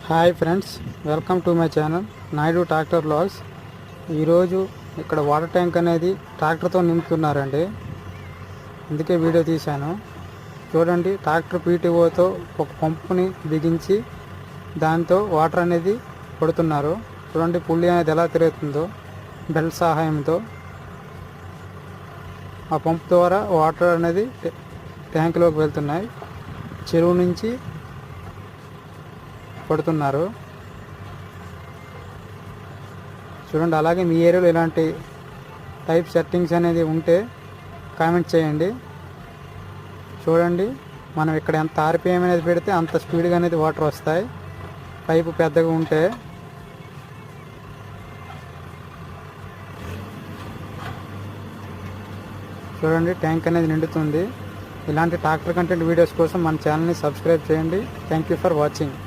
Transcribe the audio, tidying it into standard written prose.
Hi friends, welcome to my channel Naidu tractor vlogs. ఈరోజు ఇక్కడ water tank అనేది ట్రాక్టర్తో నింపుతున్నారండి. అందుకే వీడియో తీశాను. చూడండి, ట్రాక్టర్ పీటీఓతో ఒక పంపుని బిగించి దాంతో వాటర్ అనేది పడుతున్నారు. చూడండి, పుల్లి అనేది ఎలా తిరుగుతుందో బెల్ట్ సహాయంతో. ఆ పంపు ద్వారా వాటర్ అనేది ట్యాంకులోకి వెళ్తున్నాయి. చెరువు నుంచి పడుతున్నారు. చూడండి, అలాగే మీ ఏరియాలో ఇలాంటి టైప్ సెట్టింగ్స్ అనేది ఉంటే కామెంట్ చేయండి. చూడండి, మనం ఇక్కడ ఎంత ఆర్పిఎం అనేది పెడితే అంత స్పీడ్గా అనేది వాటర్ వస్తాయి. పైపు పెద్దగా ఉంటే చూడండి, ట్యాంక్ అనేది నిండుతుంది. ఇలాంటి ట్రాక్టర్ కంటెంట్ వీడియోస్ కోసం మన ఛానల్ని సబ్స్క్రైబ్ చేయండి. Thank you for watching.